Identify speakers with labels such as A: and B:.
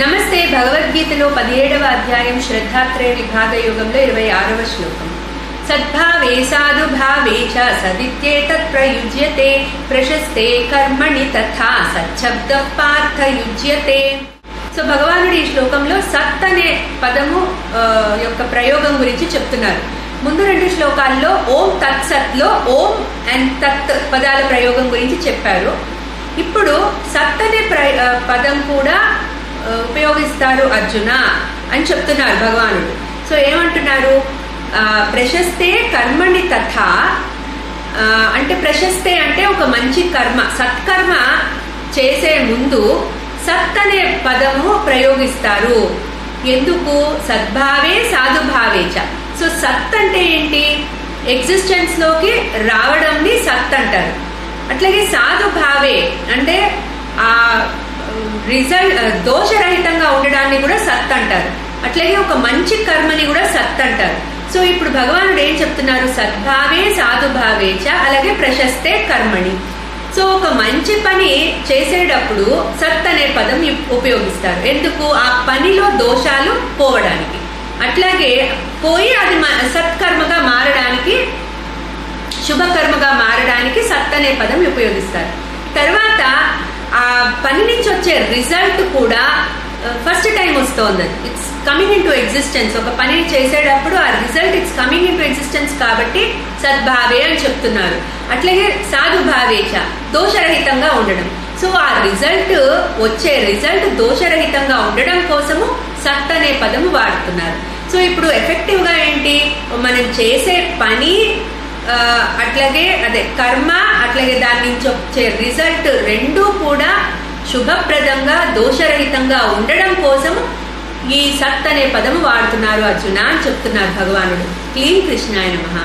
A: నమస్తే. భగవద్గీతలో 17వ అధ్యాయం శ్రద్ధాత్రయ విభాగ యోగంలో 26వ శ్లోకం. సద్భావే సాధుభావే చ సదిత్యేతత్ ప్రయుజ్యతే ప్రశస్తే కర్మణి తథా సచ్చబ్ద పార్థ యుజ్యతే. సో భగవానుడు ఈ శ్లోకంలో సత్ అనే పదము యొక్క ప్రయోగం గురించి చెప్తున్నారు. ముందు రెండు శ్లోకాల్లో ఓం తత్ సత్లో ఓం అండ్ తత్ పదాల ప్రయోగం గురించి చెప్పారు. ఇప్పుడు సత్ అనే పదం కూడా ఉపయోగిస్తారు అర్జున అని చెప్తున్నారు భగవానుడు. సో ఏమంటున్నారు? ప్రశస్తే కర్మణి తథా అంటే ప్రశస్తే అంటే ఒక మంచి కర్మ, సత్కర్మ చేసే ముందు సత్ అనే పదము ప్రయోగిస్తారు. ఎందుకు? సద్భావే సాధుభావేచ. సో సత్ అంటే ఏంటి? ఎగ్జిస్టెన్స్ లోకి రావడంని సత్ అంటారు. అట్లాగే సాధుభావే అంటే ఆ రిజల్ట్ దోషరహితంగా ఉండడాన్ని కూడా సత్ అంటారు. అట్లాగే ఒక మంచి కర్మని కూడా సత్ అంటారు. సో ఇప్పుడు భగవానుడు ఏం చెప్తున్నారు? సద్భావే సాధుభావేచ, అలాగే ప్రశస్తే కర్మణి. సో ఒక మంచి పని చేసేటప్పుడు సత్ అనే పదం ఉపయోగిస్తారు. ఎందుకు? ఆ పనిలో దోషాలు పోవడానికి, అట్లాగే పోయి అది సత్కర్మగా మారడానికి, శుభకర్మగా మారడానికి సత్ అనే పదం ఉపయోగిస్తారు. తర్వాత ఆ పని నుంచి వచ్చే రిజల్ట్ కూడా ఫస్ట్ టైం వస్తుంది, it's coming in to existence. ఒక పని చేసేటప్పుడు ఆ result it's coming in to existence కాబట్టి సద్భావే అని చెప్తున్నారు. అట్లాగే సాధుభావేచ, దోషరహితంగా ఉండడం. సో ఆ వచ్చే రిజల్ట్ దోషరహితంగా ఉండడం కోసము సత్ అనే పదము వాడుతున్నారు. సో ఇప్పుడు ఎఫెక్టివ్ గా ఏంటి? మనం చేసే పని అట్లాగే అదే కర్మ, అట్లాగే దాని నుంచి వచ్చే రిజల్ట్ రెండూ కూడా శుభప్రదంగా దోషరహితంగా ఉండడం కోసం ఈ సత్ అనే పదము వాడుతున్నారు అర్జున అని చెప్తున్నారు భగవానుడు. క్లీం కృష్ణాయ నమః.